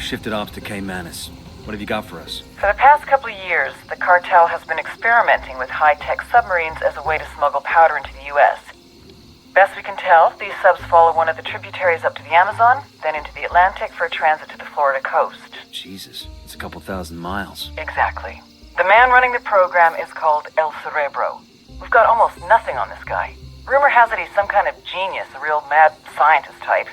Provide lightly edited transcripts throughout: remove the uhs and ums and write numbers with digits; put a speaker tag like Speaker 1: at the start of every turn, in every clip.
Speaker 1: We've shifted ops to Caymanas. What have you got for us?
Speaker 2: For the past couple of years, the cartel has been experimenting with high-tech submarines as a way to smuggle powder into the U.S. Best we can tell, these subs follow one of the tributaries up to the Amazon, then into the Atlantic for a transit to the Florida coast.
Speaker 1: Jesus, it's a couple thousand miles.
Speaker 2: Exactly. The man running the program is called El Cerebro. We've got almost nothing on this guy. Rumor has it he's some kind of genius, a real mad scientist type.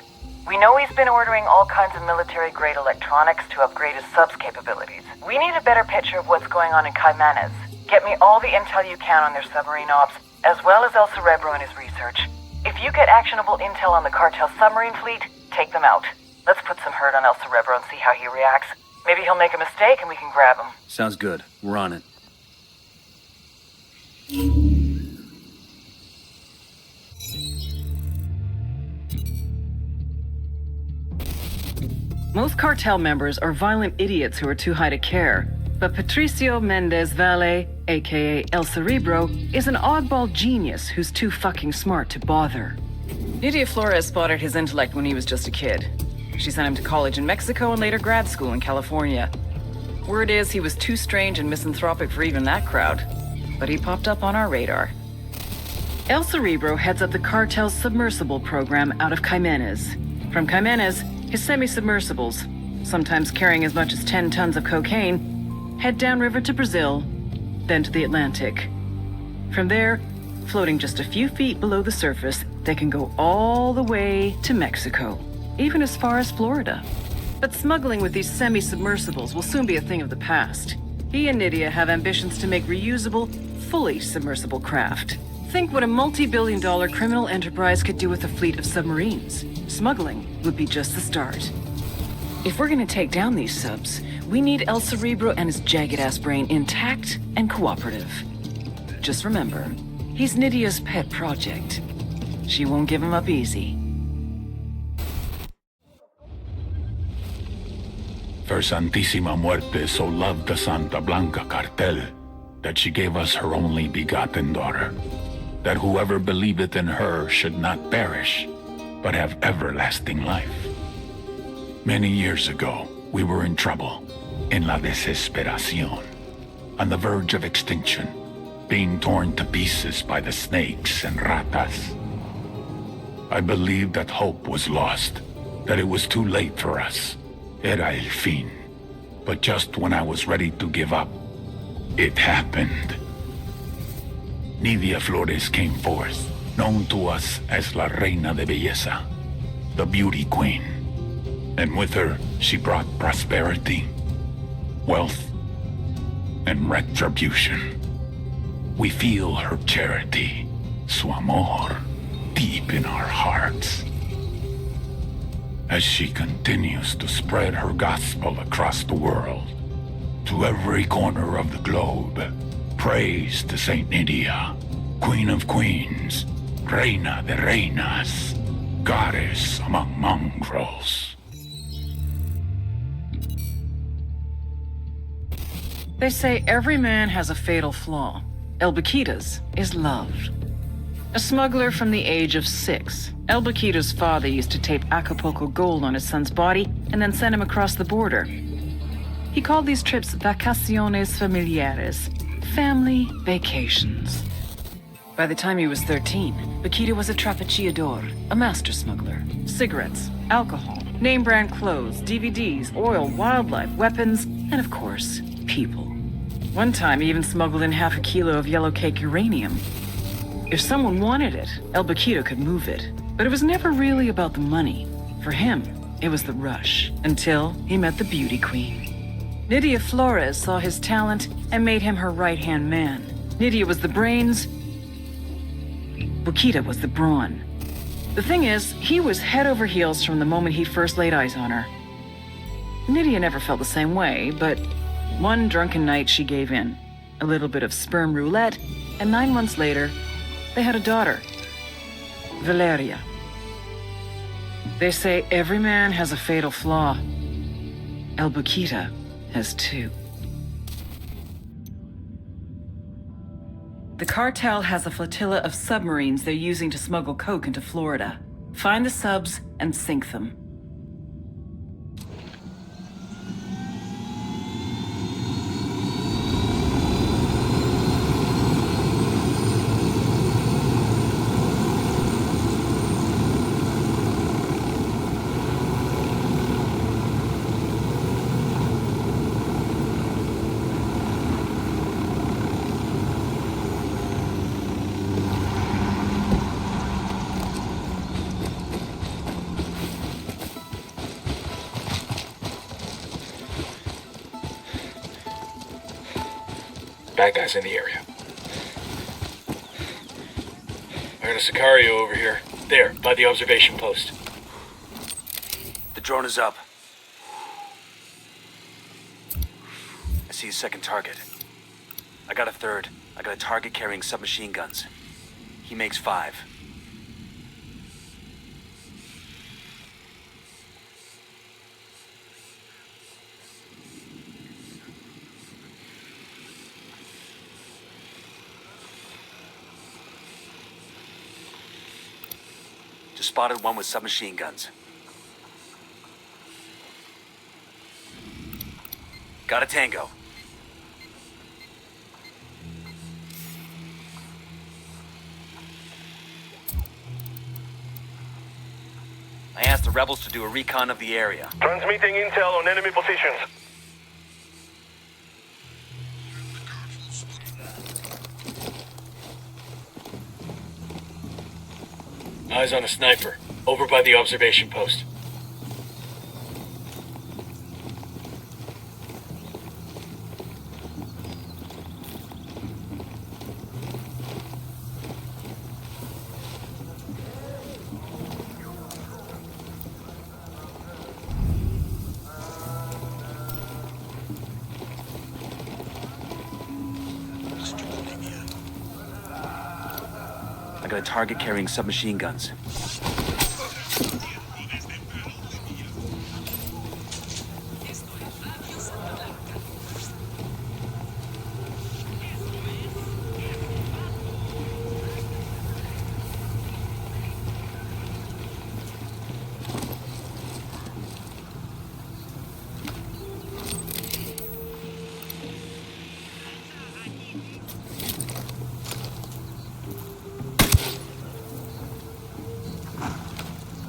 Speaker 2: We know he's been ordering all kinds of military-grade electronics to upgrade his subs capabilities. We need a better picture of what's going on in Caymanas. Get me all the intel you can on their submarine ops, as well as El Cerebro and his research. If you get actionable intel on the cartel submarine fleet, take them out. Let's put some hurt on El Cerebro and see how he reacts. Maybe he'll make a mistake and we can grab him.
Speaker 1: Sounds good. We're on it.
Speaker 3: Most cartel members are violent idiots who are too high to care. But Patricio Mendez Valle, aka El Cerebro, is an oddball genius who's too fucking smart to bother. Nydia Flores spotted his intellect when he was just a kid. She sent him to college in Mexico and later grad school in California. Word is he was too strange and misanthropic for even that crowd. But he popped up on our radar. El Cerebro heads up the cartel's submersible program out of Caymanas. From Caymanas, his semi-submersibles, sometimes carrying as much as 10 tons of cocaine, head downriver to Brazil, then to the Atlantic. From there, floating just a few feet below the surface, they can go all the way to Mexico, even as far as Florida. But smuggling with these semi-submersibles will soon be a thing of the past. He and Nydia have ambitions to make reusable, fully submersible craft. Think what a multi-billion-dollar criminal enterprise could do with a fleet of submarines. Smuggling would be just the start. If we're gonna take down these subs, we need El Cerebro and his jagged-ass brain intact and cooperative. Just remember, he's Nydia's pet project. She won't give him up easy.
Speaker 4: Her Santísima Muerte so loved the Santa Blanca cartel that she gave us her only begotten daughter, that whoever believeth in her should not perish, but have everlasting life. Many years ago, we were in trouble, in la desesperación, on the verge of extinction, being torn to pieces by the snakes and ratas. I believed that hope was lost, that it was too late for us. Era el fin. But just when I was ready to give up, it happened. Nydia Flores came forth, known to us as La Reina de Belleza, the Beauty Queen. And with her, she brought prosperity, wealth, and retribution. We feel her charity, su amor, deep in our hearts. As she continues to spread her gospel across the world, to every corner of the globe, praise to Saint Nydia, Queen of Queens, Reina de Reinas, Goddess among mongrels.
Speaker 3: They say every man has a fatal flaw. El Baquita's is love. A smuggler from the age of 6, El Baquita's father used to tape Acapulco gold on his son's body and then send him across the border. He called these trips vacaciones familiares, family vacations. By the time he was 13, Baquita was a trapechiador, a master smuggler. Cigarettes, alcohol, name-brand clothes, DVDs, oil, wildlife, weapons, and of course, people. One time he even smuggled in half a kilo of yellow cake uranium. If someone wanted it, El Baquita could move it. But it was never really about the money. For him, it was the rush, until he met the beauty queen. Nydia Flores saw his talent and made him her right-hand man. Nydia was the brains, Baquita was the brawn. The thing is, he was head over heels from the moment he first laid eyes on her. Nydia never felt the same way, but one drunken night she gave in. A little bit of sperm roulette, and 9 months later, they had a daughter, Valeria. They say every man has a fatal flaw. El Baquita has 2. The cartel has a flotilla of submarines they're using to smuggle coke into Florida. Find the subs and sink them.
Speaker 5: Bad guys in the area.
Speaker 6: I heard a Sicario over here. There, by the observation post.
Speaker 1: The drone is up. I see a second target. I got a third. I got a target carrying submachine guns. He makes 5. Just spotted one with submachine guns. Got a tango. I asked the rebels to do a recon of the area.
Speaker 7: Transmitting intel on enemy positions.
Speaker 6: Eyes on a sniper. Over by the observation post.
Speaker 1: I got a target carrying submachine guns.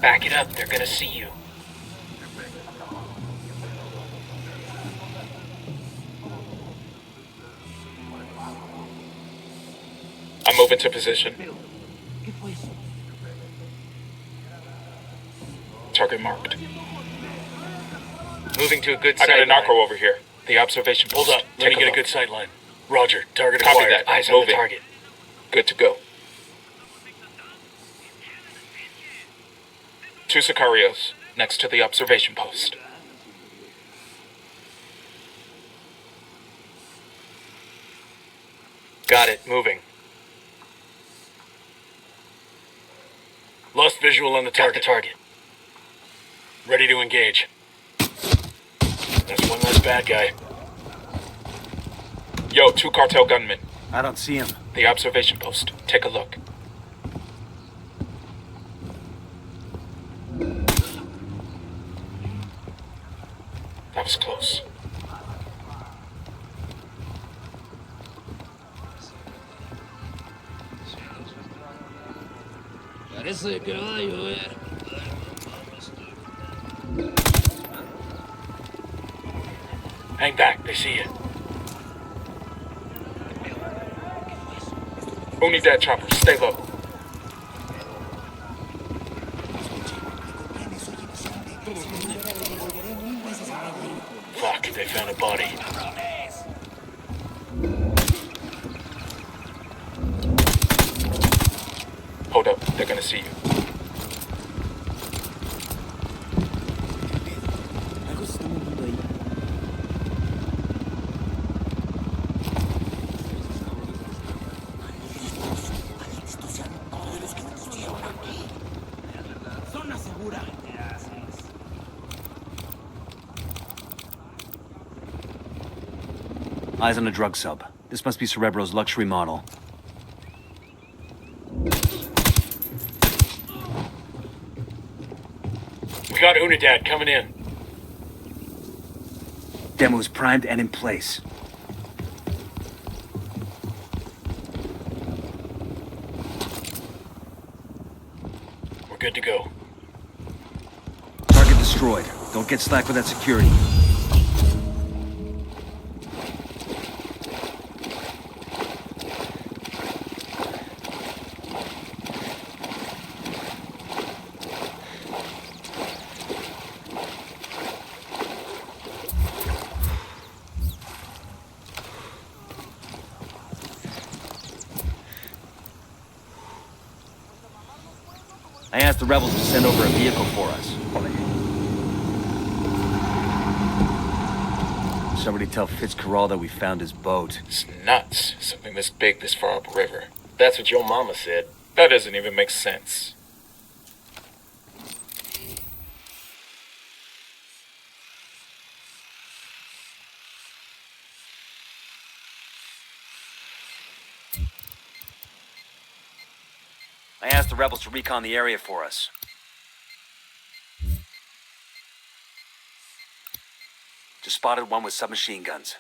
Speaker 6: Back it up, they're gonna see you.
Speaker 5: I'm moving to position. Target marked.
Speaker 6: Moving to a good
Speaker 5: I got a
Speaker 6: sight
Speaker 5: narco
Speaker 6: line.
Speaker 5: over here. The observation
Speaker 6: Hold
Speaker 5: post.
Speaker 6: up, let me
Speaker 5: Take
Speaker 6: get a
Speaker 5: look.
Speaker 6: good sight line. Roger, target
Speaker 5: Copy
Speaker 6: acquired.
Speaker 5: that.
Speaker 6: Eyes on the
Speaker 5: Moving.
Speaker 6: target.
Speaker 5: Good to go. 2 Sicarios next to the observation post.
Speaker 6: Got it, moving. Lost visual on the target. Got the target. Ready to engage. That's one less bad guy.
Speaker 5: Yo, 2 cartel gunmen.
Speaker 1: I don't see him.
Speaker 5: The observation post. Take a look. That was close.
Speaker 8: Parece que va a llover.
Speaker 6: Hang back, they see you.
Speaker 5: Unidad chopper, stay low.
Speaker 6: Fuck, they found a body.
Speaker 5: Hold up, they're gonna see you.
Speaker 1: Eyes on a drug sub. This must be Cerebro's luxury model.
Speaker 6: We got Unidad coming in.
Speaker 1: Demo's primed and in place.
Speaker 6: We're good to go.
Speaker 1: Target destroyed. Don't get slack with that security. I asked the rebels to send over a vehicle for us. Somebody tell Fitzcarrall that we found his boat.
Speaker 5: It's nuts. Something this big this far upriver.
Speaker 6: That's what your mama said.
Speaker 5: That doesn't even make sense.
Speaker 1: I asked the rebels to recon the area for us. Just spotted one with submachine guns.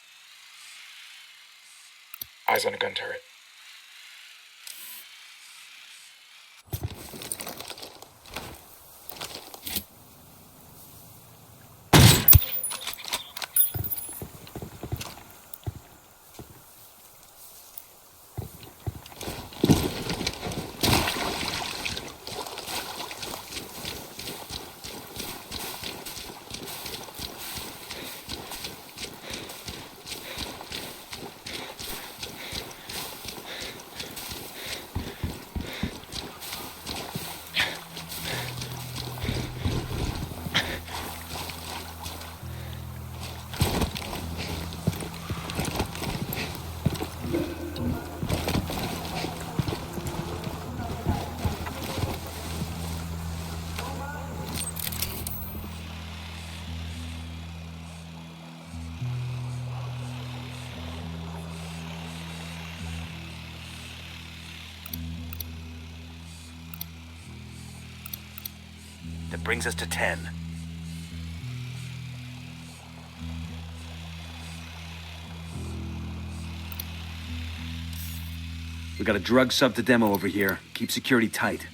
Speaker 5: Eyes on a gun turret.
Speaker 1: That brings us to 10. We got a drug sub to demo over here. Keep security tight.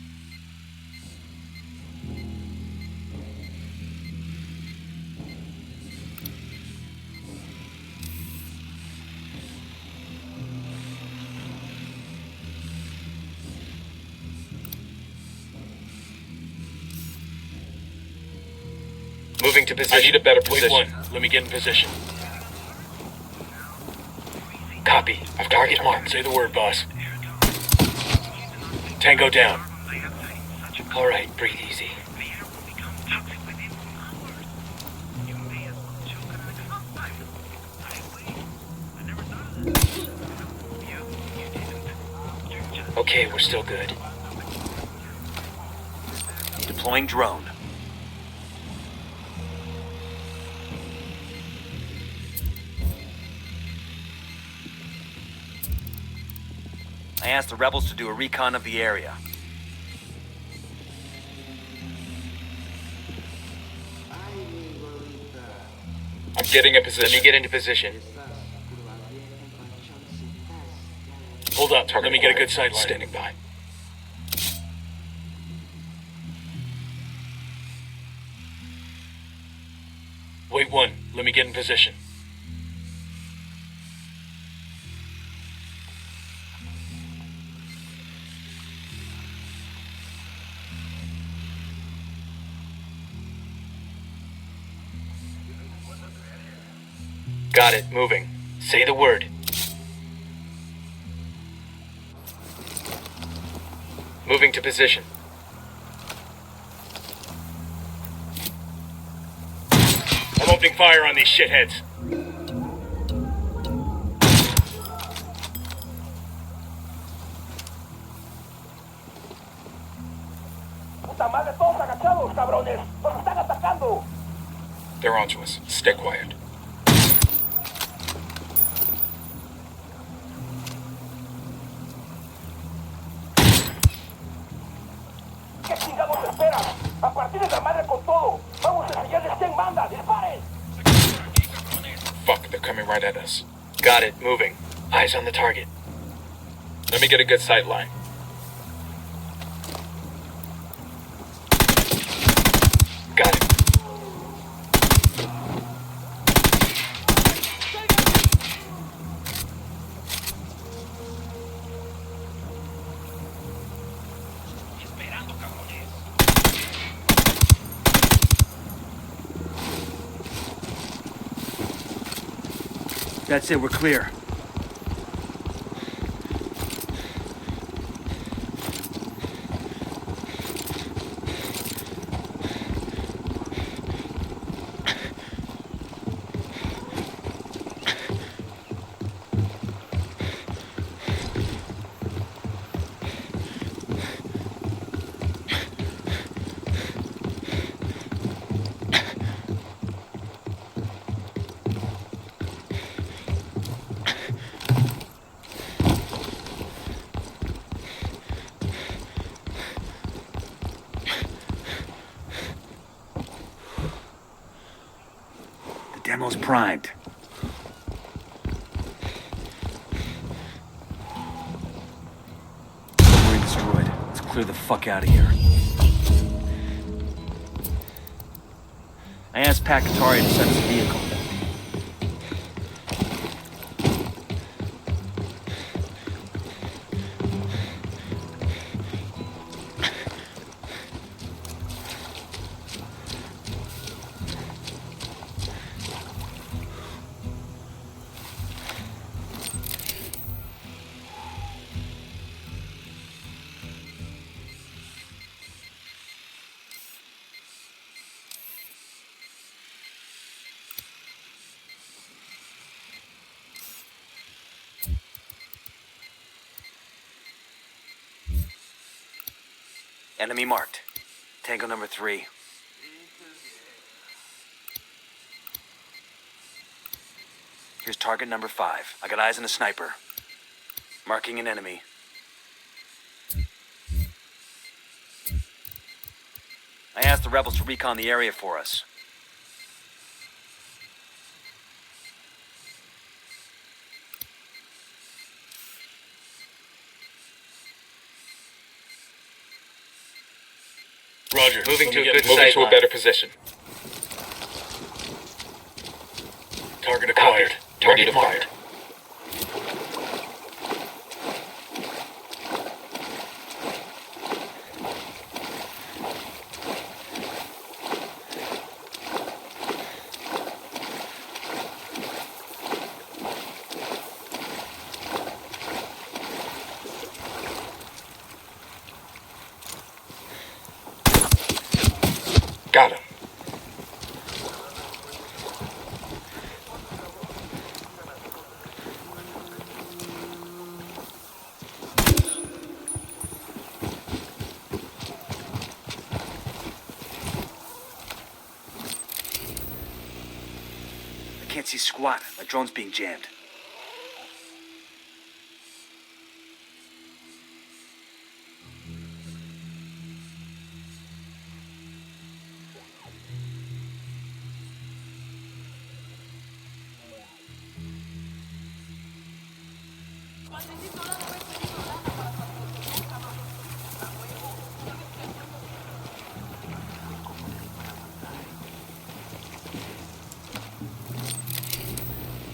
Speaker 5: Moving to position. I need a better position.
Speaker 6: Wait one. Let me get in position.
Speaker 5: Copy. I've target marked.
Speaker 6: Say the word, boss. Tango down.
Speaker 5: All right, breathe easy. Okay, we're still good.
Speaker 1: Deploying drone. I asked the rebels to do a recon of the area.
Speaker 5: I'm getting a position. Let me get into position.
Speaker 6: Hold up.
Speaker 5: Target
Speaker 6: Let me get a good
Speaker 5: acquired.
Speaker 6: sight line.
Speaker 5: Standing by.
Speaker 6: Wait one. Let me get in position.
Speaker 5: Got it. Moving. Say the word. Moving to position.
Speaker 6: I'm opening fire on these shitheads.
Speaker 5: They're onto us. Stay quiet. Fuck, they're coming right at us. Got it. Moving. Eyes on the target. Let me get a good sight line. Got it.
Speaker 1: That's it, we're clear. Ammo's primed. Submarine destroyed. Let's clear the fuck out of here. I asked Pakatari to send us a vehicle. Enemy marked. Tango number 3. Here's target number 5. I got eyes on a sniper. Marking an enemy. I asked the rebels to recon the area for us.
Speaker 6: Roger.
Speaker 5: Moving to a good
Speaker 6: moving
Speaker 5: sight
Speaker 6: to a
Speaker 5: line.
Speaker 6: better position. Target acquired.
Speaker 5: Ready
Speaker 6: Target
Speaker 5: to
Speaker 6: marked. Got him.
Speaker 1: I can't see squat. My drone's being jammed.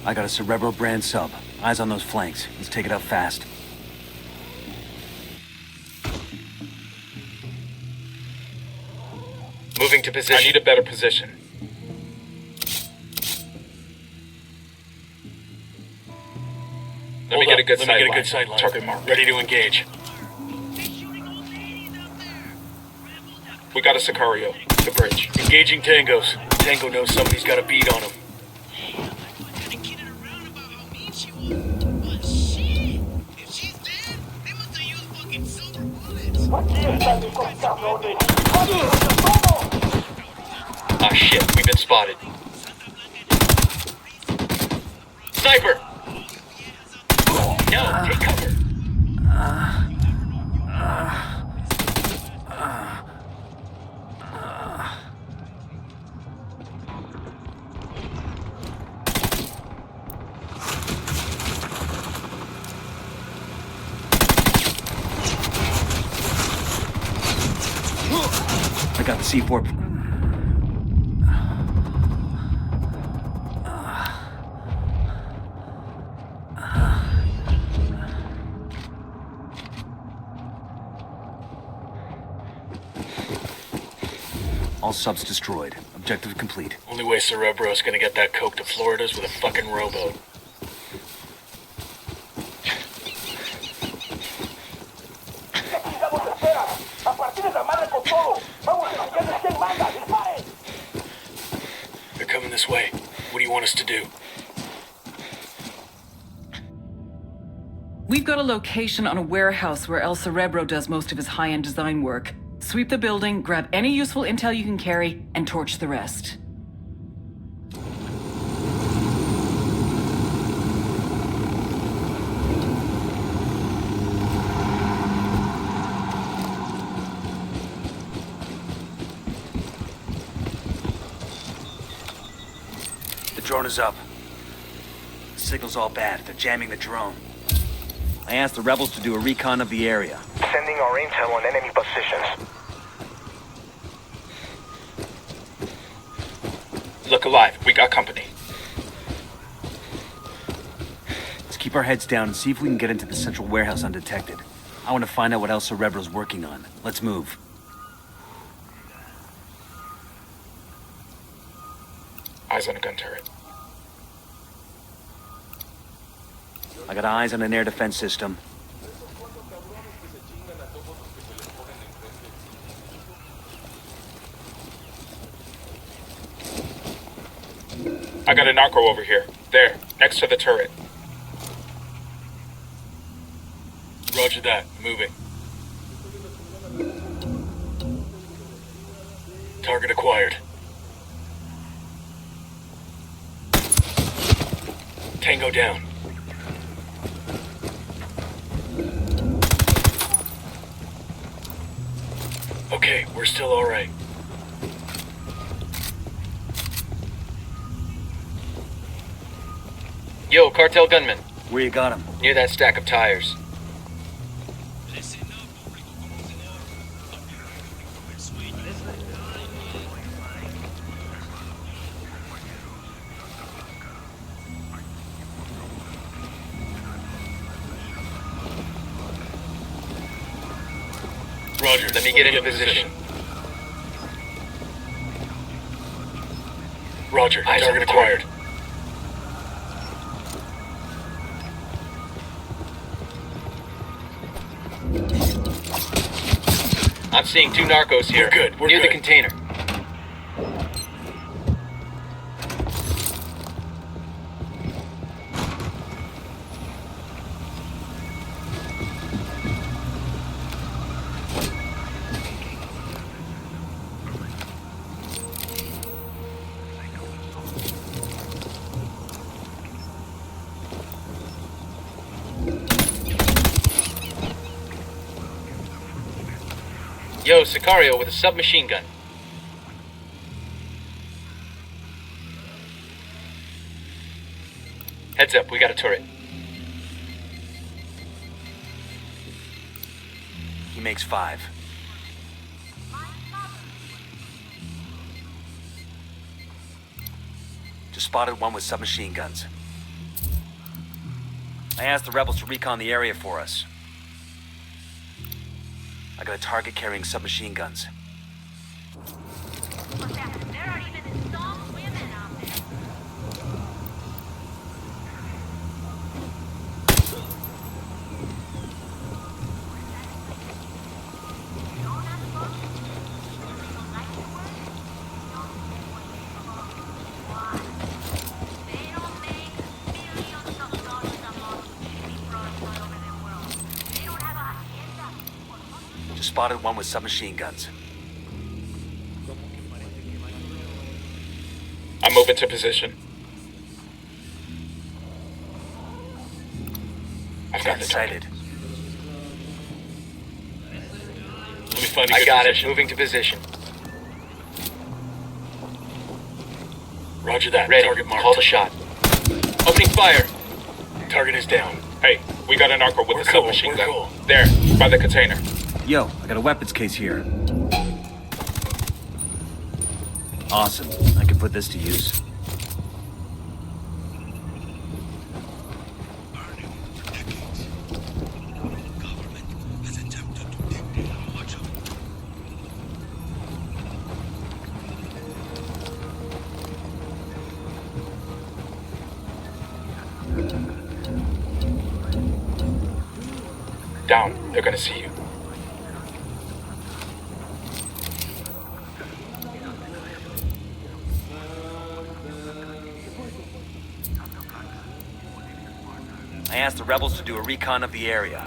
Speaker 1: I got a Cerebro brand sub. Eyes on those flanks. Let's take it out fast.
Speaker 5: Moving to position.
Speaker 6: I need a better position. Let me get a good sight line. Target mark. Ready to engage. We got a Sicario. The bridge. Engaging tangos. Tango knows somebody's got a bead on him.
Speaker 5: Ah shit, we've been spotted. Sniper! No, take cover.
Speaker 1: I got the C4. All subs destroyed. Objective complete.
Speaker 6: Only way Cerebro's gonna get that coke to Florida is with a fucking rowboat. They're coming this way. What do you want us to do?
Speaker 3: We've got a location on a warehouse where El Cerebro does most of his high-end design work. Sweep the building, grab any useful intel you can carry, and torch the rest.
Speaker 1: The Drone is up. The signal's all bad. They're jamming the drone. I asked the rebels to do a recon of the area.
Speaker 7: Sending our intel on enemy positions.
Speaker 5: Look alive. We got company.
Speaker 1: Let's keep our heads down and see if we can get into the central warehouse undetected. I want to find out what else Cerebro's working on. Let's move.
Speaker 5: Eyes on a gun turret.
Speaker 1: I got eyes on an air defense system.
Speaker 5: I got a narco over here. There, next to the turret. Roger that. Moving. Target acquired. Tango down. Okay, we're still all right. Yo, cartel gunman.
Speaker 1: Where you got him?
Speaker 5: Near that stack of tires. Roger, let me get into position. Roger, target acquired. I'm seeing two narcos here.
Speaker 6: We're good, we're
Speaker 5: near
Speaker 6: good.
Speaker 5: the container. Yo, Sicario with a submachine gun. Heads up, we got a turret.
Speaker 1: He makes 5. Just spotted one with submachine guns. I asked the rebels to recon the area for us. I got a target carrying submachine guns.
Speaker 9: There are even some women out there. They don't make millions of dollars a month shipping products all over the world. They don't have a agenda.
Speaker 1: Just spotted one with submachine guns.
Speaker 5: I'm moving to position. I've got the target.
Speaker 1: Sighted.
Speaker 6: Let me find a
Speaker 5: I
Speaker 6: good
Speaker 5: got
Speaker 6: position.
Speaker 5: it. Moving to position.
Speaker 6: Roger that.
Speaker 5: Ready.
Speaker 6: Target marked.
Speaker 5: Call the shot. Opening fire.
Speaker 6: Target is down.
Speaker 5: Hey, we got a narco with
Speaker 6: We're
Speaker 5: a
Speaker 6: cool,
Speaker 5: submachine
Speaker 6: we're
Speaker 5: gun.
Speaker 6: cool.
Speaker 5: There, by the container.
Speaker 1: Yo, I got a weapons case here. Awesome. I can put this to use.
Speaker 5: Down. They're gonna see you.
Speaker 1: I asked the rebels to do a recon of the area.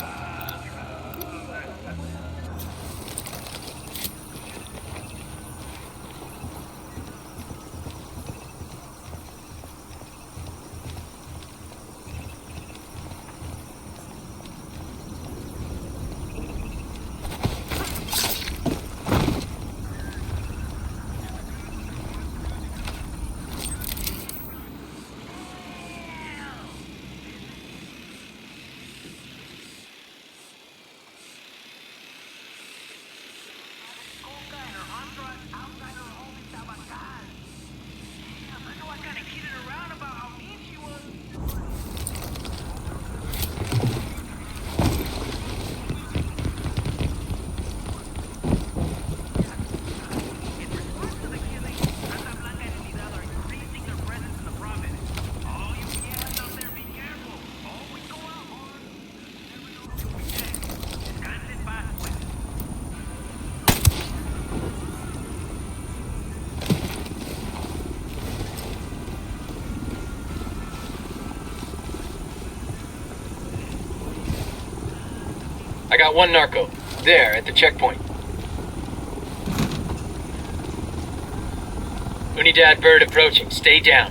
Speaker 5: I got one narco. There, at the checkpoint. Unidad bird approaching. Stay down.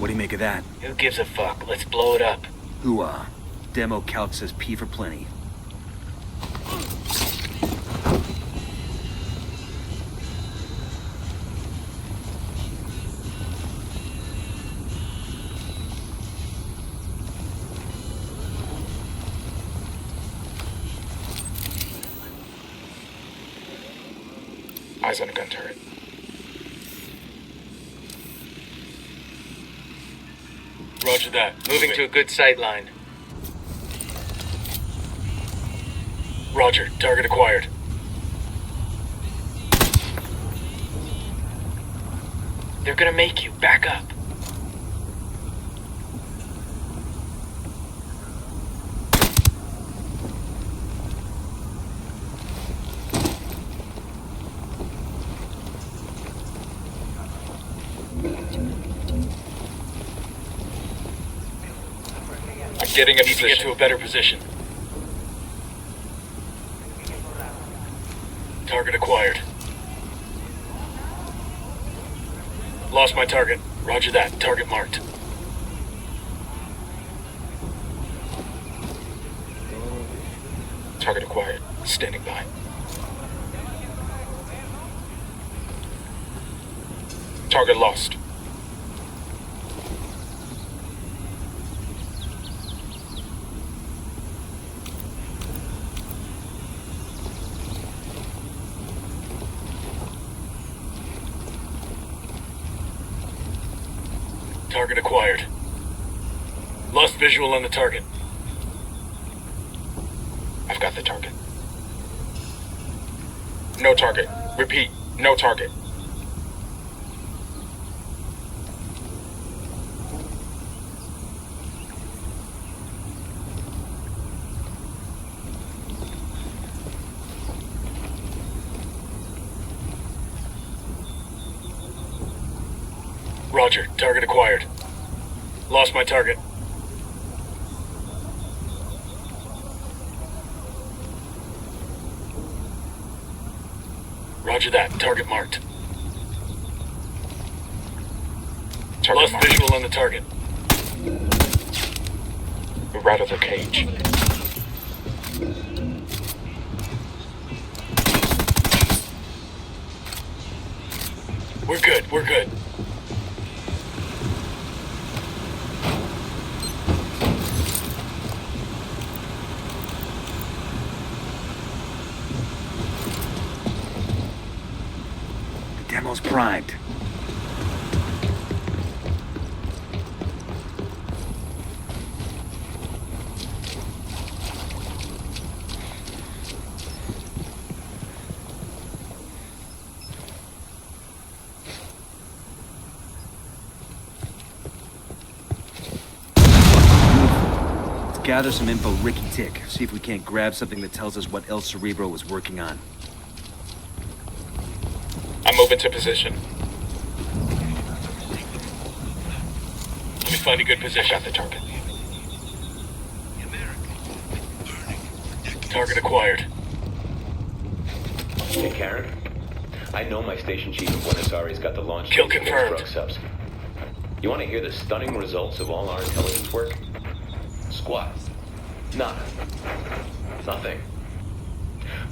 Speaker 1: What do you make of that?
Speaker 5: Who gives a fuck? Let's blow it up.
Speaker 1: Hooah. Demo calc says P for plenty.
Speaker 6: Eyes on a gun turret. Roger that.
Speaker 5: Moving to a good sight line.
Speaker 6: Roger. Target acquired.
Speaker 5: They're gonna make you. Back up.
Speaker 6: I'm getting a position. Get to a better position. Target acquired. Lost my target. Roger that. Target marked. Target acquired. Standing by. Target lost. Target acquired. Lost visual on the target. I've got the target. No target. Repeat, no target. Roger, target acquired. Lost my target. Roger that, target marked. Lost visual on the target. We're out of the cage. We're good, we're good.
Speaker 1: Demo's primed. Let's gather some info Ricky Tick. See if we can't grab something that tells us what El Cerebro was working on.
Speaker 6: I'm moving to position. Let me find a good position. I got the target. Target acquired.
Speaker 10: Hey, Karen. I know my station chief in Buenos Aires got the launch
Speaker 6: Kill
Speaker 10: date for those
Speaker 6: confirmed.
Speaker 10: drug subs. You want to hear the stunning results of all our intelligence work? Squat. Nada. Nothing.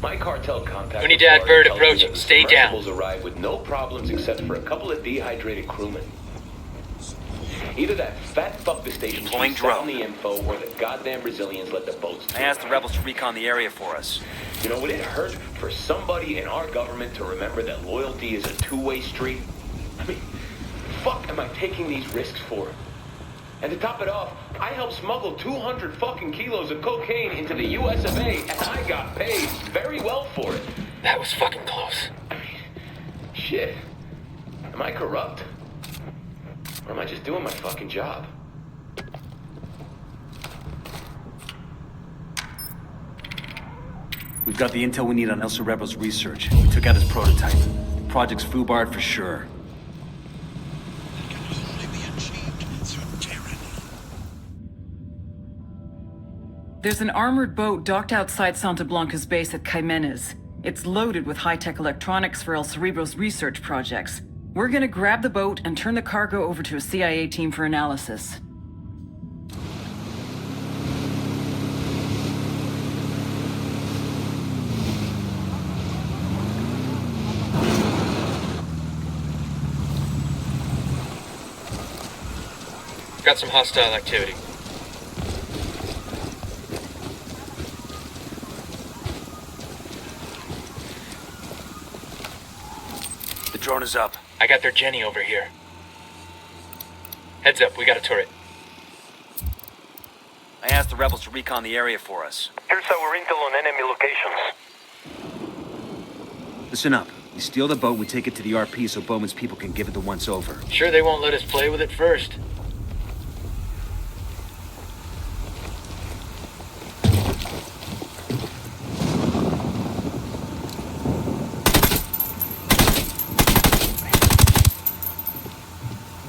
Speaker 10: My cartel contact.
Speaker 5: Unidad bird approaching. Stay down.
Speaker 10: Arrived with no problems except for a couple of dehydrated crewmen. Either that fat fuck the station
Speaker 1: Deploying
Speaker 10: chief sent
Speaker 1: drone.
Speaker 10: the info, or the goddamn Brazilians let the boats.
Speaker 1: I asked the rebels to recon the area for us.
Speaker 10: You know, would it hurt for somebody in our government to remember that loyalty is a two-way street? I mean, fuck am I taking these risks for? And to top it off, I helped smuggle 200 fucking kilos of cocaine into the US of A, and I got paid very well for it.
Speaker 5: That was fucking close.
Speaker 10: I mean, shit. Am I corrupt? Or am I just doing my fucking job?
Speaker 1: We've got the intel we need on El Cerebro's research. We took out his prototype. Project's foobarred for sure.
Speaker 3: There's an armored boat docked outside Santa Blanca's base at Jimenez. It's loaded with high-tech electronics for El Cerebro's research projects. We're gonna grab the boat and turn the cargo over to a CIA team for analysis.
Speaker 5: Got some hostile activity.
Speaker 1: The drone is up.
Speaker 5: I got their Jenny over here. Heads up, we got a turret.
Speaker 1: I asked the rebels to recon the area for us.
Speaker 7: Here's our intel on enemy locations.
Speaker 1: Listen up. We steal the boat, we take it to the RP so Bowman's people can give it the once-over.
Speaker 5: Sure they won't let us play with it first.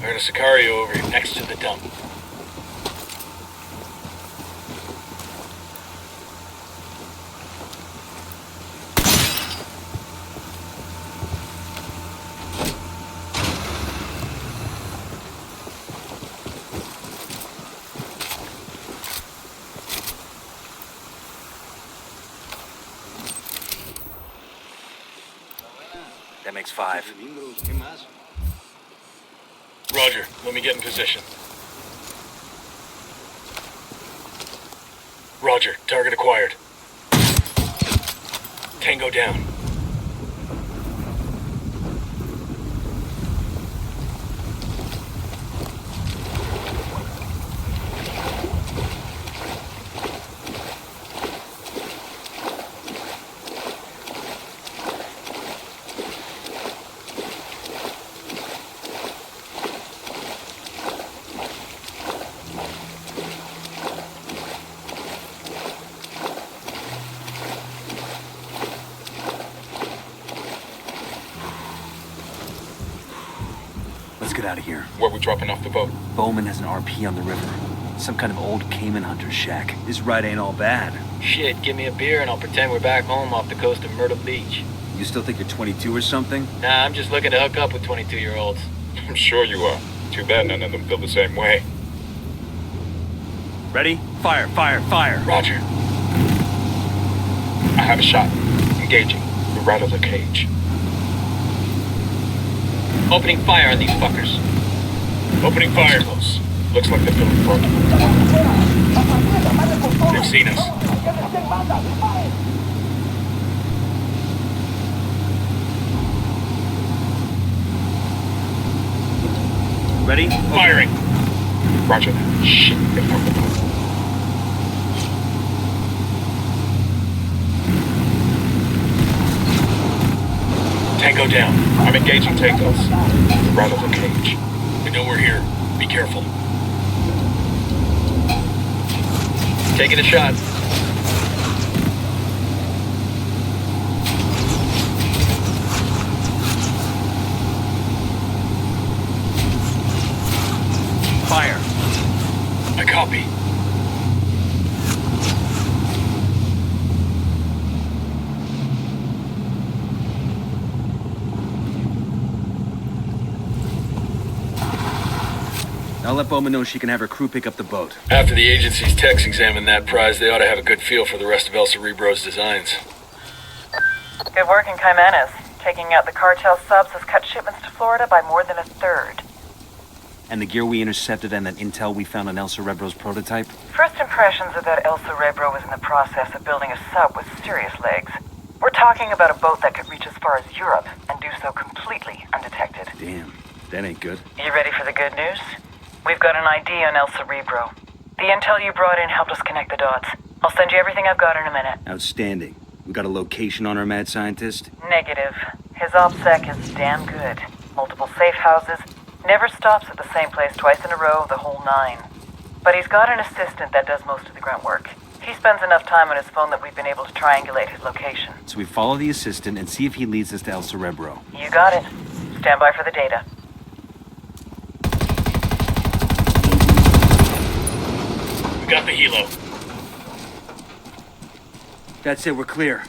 Speaker 5: There's a Sicario over here next to the dump.
Speaker 1: That makes 5.
Speaker 5: Roger, let me get in position. Roger, target acquired. Tango down.
Speaker 1: Let's get out of here.
Speaker 5: Where we dropping off the boat?
Speaker 1: Bowman has an RP on the river. Some kind of old Cayman hunter's shack. This ride ain't all bad.
Speaker 5: Shit, give me a beer and I'll pretend we're back home off the coast of Myrtle Beach.
Speaker 1: You still think you're 22 or something?
Speaker 5: Nah, I'm just looking to hook up with 22-year-olds.
Speaker 6: I'm sure you are. Too bad none of them feel the same way.
Speaker 1: Ready? Fire, fire, fire!
Speaker 5: Roger.
Speaker 6: I have a shot. Engaging. We rattle the cage.
Speaker 5: Opening fire on these fuckers.
Speaker 6: Opening fire. Close. Looks like they're feeling broken. They've seen us.
Speaker 1: Ready?
Speaker 6: Firing. Roger that. Shit, they're from the boat. Tango down. I'm engaging tangos. Rattle the cage. We know we're here. Be careful.
Speaker 5: Taking a shot.
Speaker 1: Fire!
Speaker 6: I copy.
Speaker 1: I'll let Bowman know she can have her crew pick up the boat.
Speaker 6: After the agency's techs examine that prize, they ought to have a good feel for the rest of El Cerebro's designs.
Speaker 2: Good work in Jimenez. Taking out the cartel subs has cut shipments to Florida by more than a third.
Speaker 1: And the gear we intercepted and that intel we found on El Cerebro's prototype?
Speaker 2: First impressions are that El Cerebro was in the process of building a sub with serious legs. talking about a boat that could reach as far as Europe and do so completely undetected.
Speaker 1: Damn, that ain't good.
Speaker 2: You ready for the good news? We've got an ID on El Cerebro. The intel you brought in helped us connect the dots. I'll send you everything I've got in a minute.
Speaker 1: Outstanding. We got a location on our mad scientist?
Speaker 2: Negative. His OPSEC is damn good. Multiple safe houses. Never stops at the same place twice in a row, the whole nine. But he's got an assistant that does most of the grunt work. He spends enough time on his phone that we've been able to triangulate his location.
Speaker 1: So we follow the assistant and see if he leads us to El Cerebro.
Speaker 2: You got it. Stand by for the data.
Speaker 6: We got the helo.
Speaker 1: That's it, we're clear.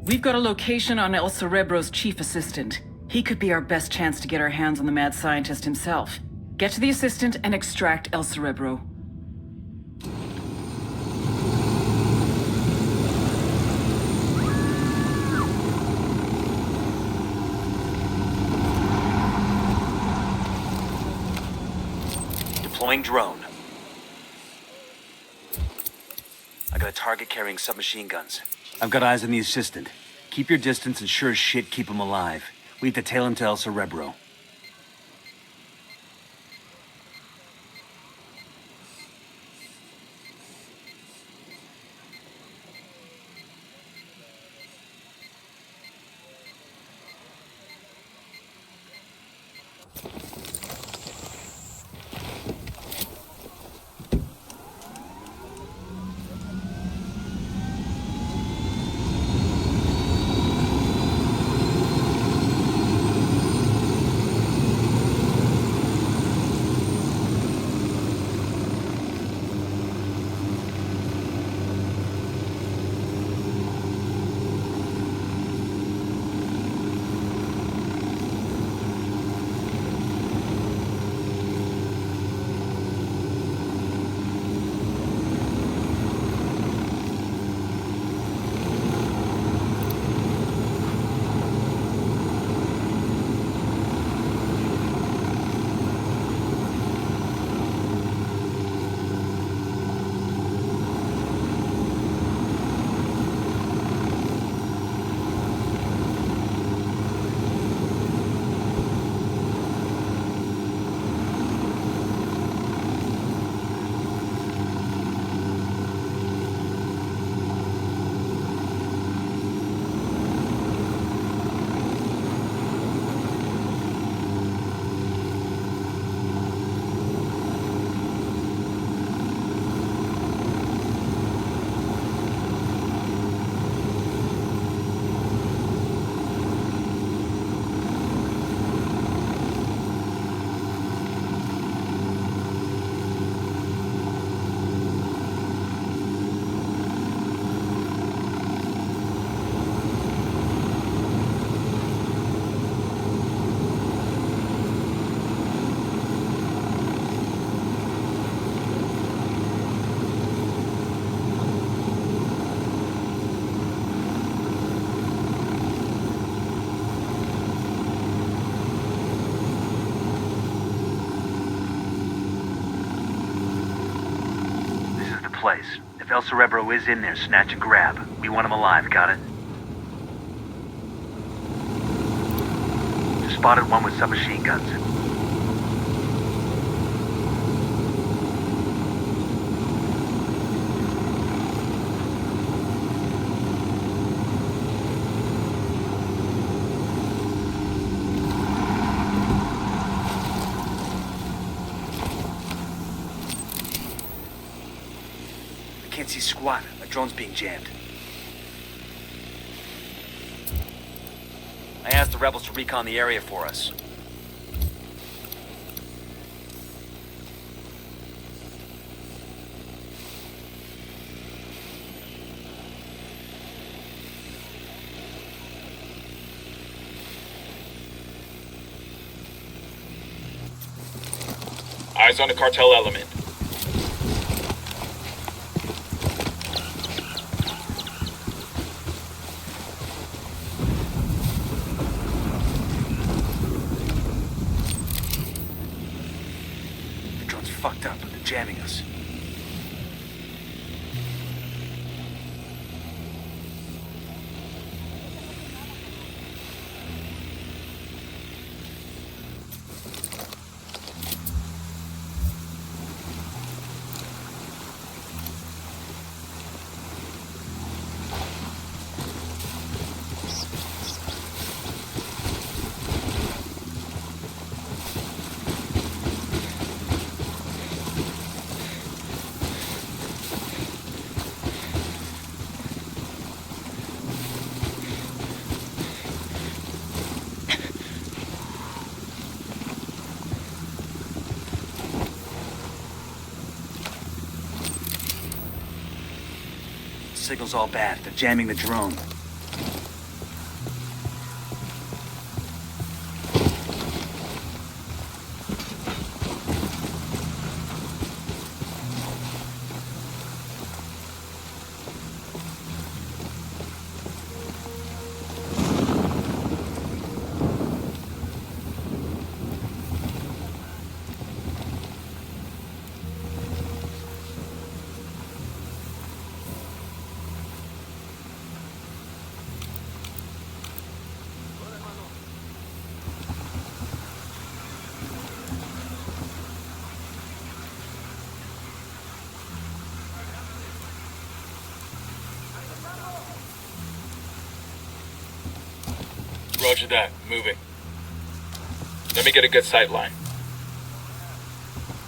Speaker 3: We've got a location on El Cerebro's chief assistant. He could be our best chance to get our hands on the mad scientist himself. Get to the assistant and extract El Cerebro.
Speaker 1: Deploying drone. I got a target carrying submachine guns. I've got eyes on the assistant. Keep your distance and sure as shit keep him alive. We have to tail him to El Cerebro. Place. If El Cerebro is in there, snatch and grab. We want him alive, got it? Just spotted one with submachine guns. Can't see squat. My drone's being jammed. I asked the rebels to recon the area for us.
Speaker 6: Eyes on a cartel element.
Speaker 1: Fucked up. They're jamming us. Signal's all bad. They're jamming the drone.
Speaker 5: Roger that. Moving. Let me get a good sight line.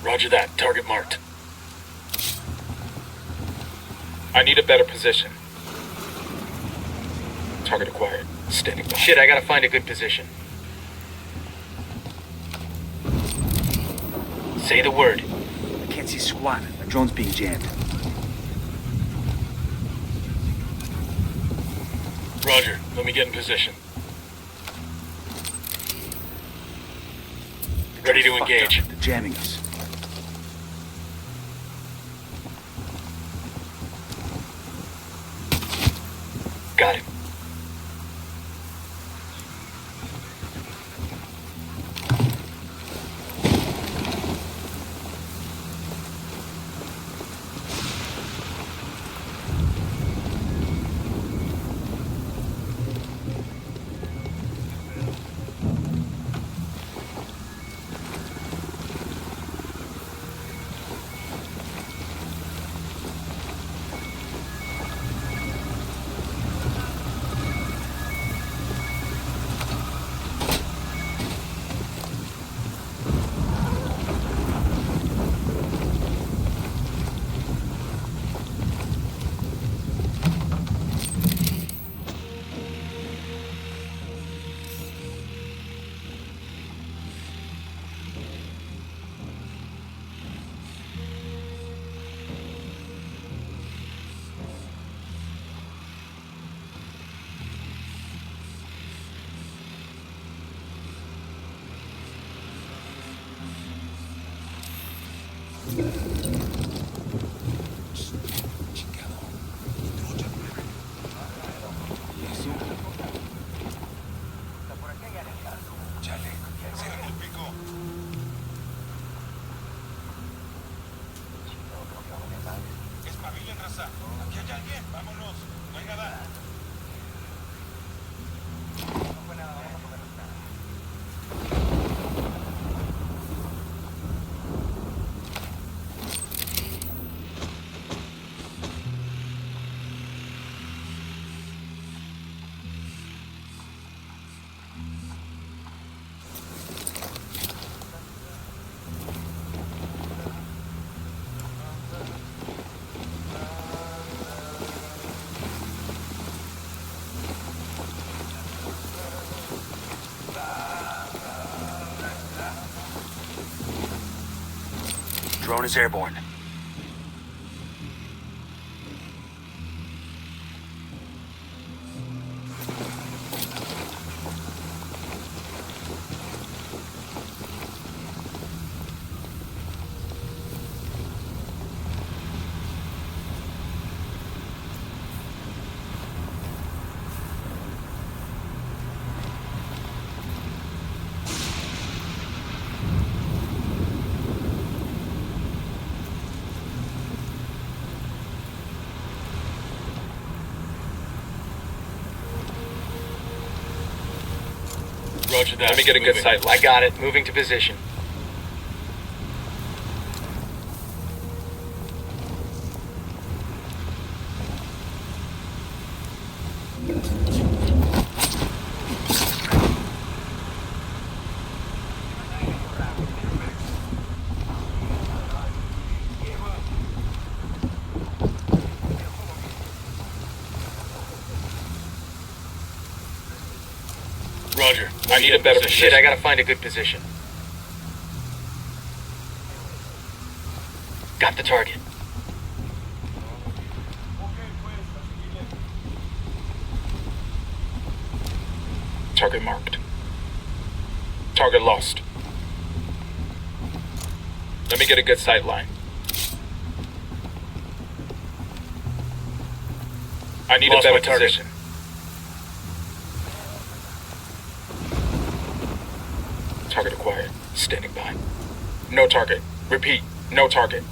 Speaker 5: Roger that. Target marked. I need a better position. Target acquired. Standing by. Shit, I gotta find a good position. Say the word.
Speaker 1: I can't see squat. The drone's being jammed.
Speaker 5: Roger. Let me get in position. Ready to engage.
Speaker 1: They're jamming us.
Speaker 5: Got it.
Speaker 1: Drone is airborne.
Speaker 5: Roger that. Let me get a good sight. I got it. Moving to position. Roger. I need a better position. Shit, I gotta find a good position. Got the target. Target marked. Target lost. Let me get a good sight line. I need
Speaker 6: Lost
Speaker 5: a
Speaker 6: my
Speaker 5: better
Speaker 6: target.
Speaker 5: position. Target acquired. Standing by. No target. Repeat. No target.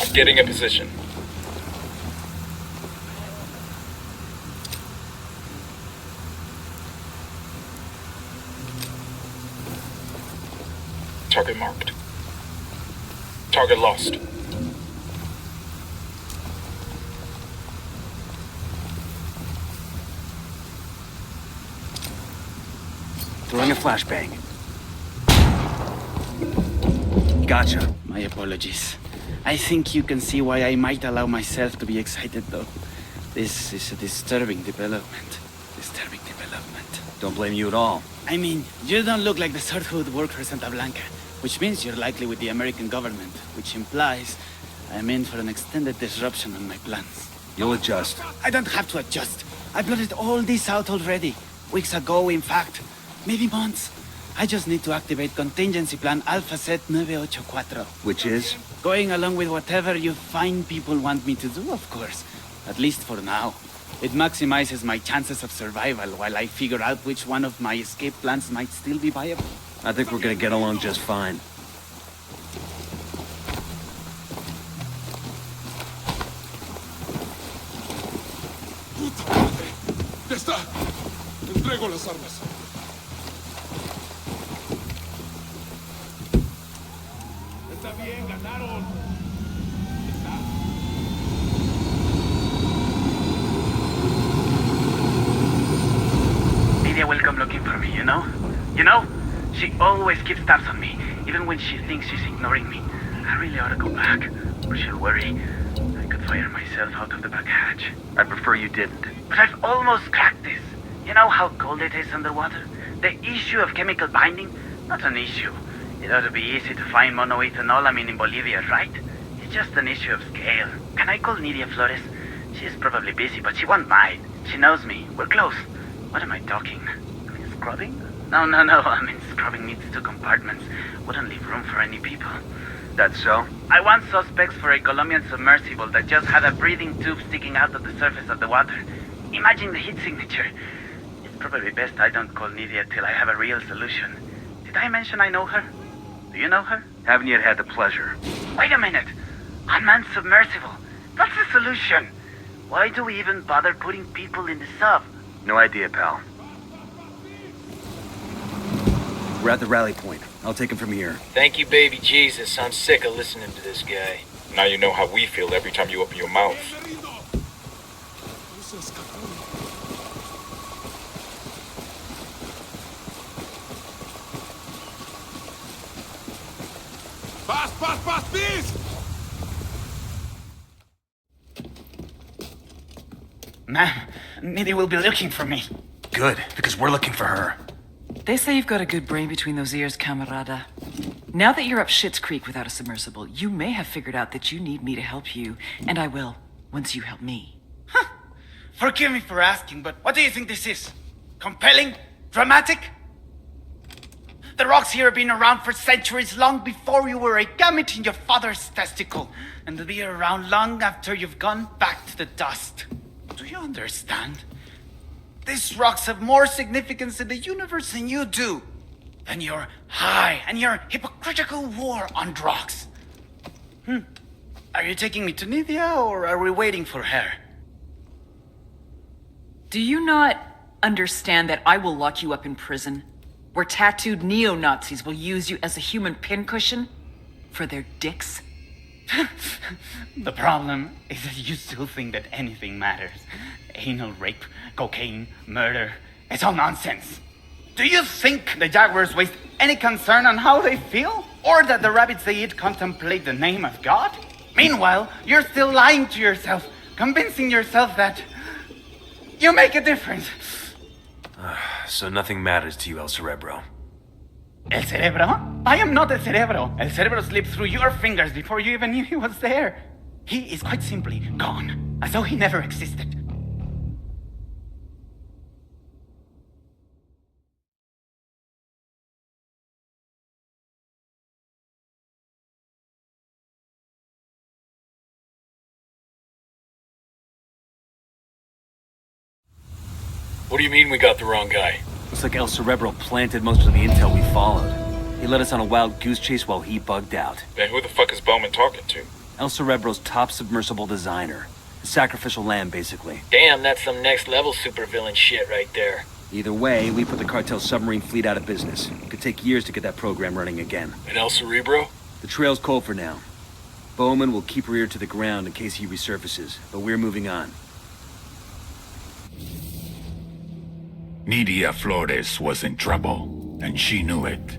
Speaker 5: I'm getting in position. Target marked. Target lost.
Speaker 1: Throwing a flashbang. Gotcha.
Speaker 11: My apologies. I think you can see why I might allow myself to be excited, though. This is a disturbing development. Disturbing development.
Speaker 1: Don't blame you at all.
Speaker 11: I mean, you don't look like the sort who would work for Santa Blanca, which means you're likely with the American government, which implies I'm in for an extended disruption on my plans.
Speaker 1: You'll adjust.
Speaker 11: I don't have to adjust. I blotted all this out already. Weeks ago, in fact. Maybe months. I just need to activate contingency plan Alpha Set 984.
Speaker 1: Which is?
Speaker 11: Going along with whatever you fine people want me to do, of course. At least for now. It maximizes my chances of survival while I figure out which one of my escape plans might still be viable.
Speaker 1: I think we're gonna get along just fine.
Speaker 4: ¡Puta madre! ¡Ya está! Entrego las armas. Está bien, ganaron.
Speaker 11: Lydia will come looking for me, you know? You know? She always keeps tabs on me, even when she thinks she's ignoring me. I really ought to go back, or she'll worry. I could fire myself out of the back hatch.
Speaker 1: I prefer you didn't.
Speaker 11: But I've almost cracked this. You know how cold it is underwater? The issue of chemical binding? Not an issue. It ought to be easy to find monoethanolamine in Bolivia, right? It's just an issue of scale. Can I call Nidia Flores? She's probably busy, but she won't mind. She knows me. We're close. What am I talking? I mean, scrubbing? No. I mean, scrubbing needs 2 compartments. Wouldn't leave room for any people.
Speaker 1: That's so?
Speaker 11: I want suspects for a Colombian submersible that just had a breathing tube sticking out of the surface of the water. Imagine the heat signature. It's probably best I don't call Nidia till I have a real solution. Did I mention I know her? Do you know her?
Speaker 1: Haven't yet had the pleasure.
Speaker 11: Wait a minute. Unmanned submersible. That's the solution. Why do we even bother putting people in the sub?
Speaker 1: No idea, pal. We're at the rally point. I'll take him from here.
Speaker 6: Thank you, baby Jesus. I'm sick of listening to this guy.
Speaker 5: Now you know how we feel every time you open your mouth.
Speaker 4: ¡Paz, please!
Speaker 11: Ma'am, Nidia will be looking for me.
Speaker 1: Good, because we're looking for her.
Speaker 3: They say you've got a good brain between those ears, camarada. Now that you're up Schitt's Creek without a submersible, you may have figured out that you need me to help you, and I will, once you help me.
Speaker 11: Huh. Forgive me for asking, but what do you think this is? Compelling? Dramatic? The rocks here have been around for centuries, long before you were a gamete in your father's testicle, and they'll be around long after you've gone back to the dust. Do you understand? These rocks have more significance in the universe than you do, than your high and your hypocritical war on rocks. Are you taking me to Nidia, or are we waiting for her?
Speaker 3: Do you not understand that I will lock you up in prison, where tattooed neo-Nazis will use you as a human pincushion for their dicks?
Speaker 11: The problem is that you still think that anything matters. Anal rape, cocaine, murder, it's all nonsense. Do you think the jaguars waste any concern on how they feel? Or that the rabbits they eat contemplate the name of God? Meanwhile, you're still lying to yourself, convincing yourself that you make a difference.
Speaker 1: So nothing matters to you, El Cerebro.
Speaker 11: El Cerebro? I am not El Cerebro. El Cerebro slipped through your fingers before you even knew he was there. He is quite simply gone, as though he never existed.
Speaker 6: What do you mean we got the wrong guy?
Speaker 1: Looks like El Cerebro planted most of the intel we followed. He led us on a wild goose chase while he bugged out.
Speaker 6: Then who the fuck is Bowman talking to?
Speaker 1: El Cerebro's top submersible designer. A sacrificial lamb, basically.
Speaker 8: Damn, that's some next level supervillain shit right there.
Speaker 1: Either way, we put the cartel submarine fleet out of business. It could take years to get that program running again.
Speaker 6: And El Cerebro?
Speaker 1: The trail's cold for now. Bowman will keep her ear to the ground in case he resurfaces, but we're moving on.
Speaker 4: Nidia Flores was in trouble, and she knew it.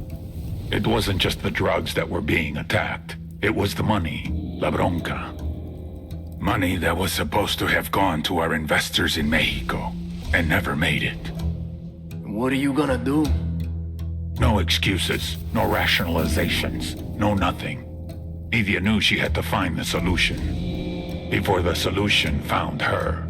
Speaker 4: It wasn't just the drugs that were being attacked. It was the money, la bronca. Money that was supposed to have gone to our investors in Mexico, and never made it.
Speaker 8: What are you gonna do?
Speaker 4: No excuses, no rationalizations, no nothing. Nidia knew she had to find the solution, before the solution found her.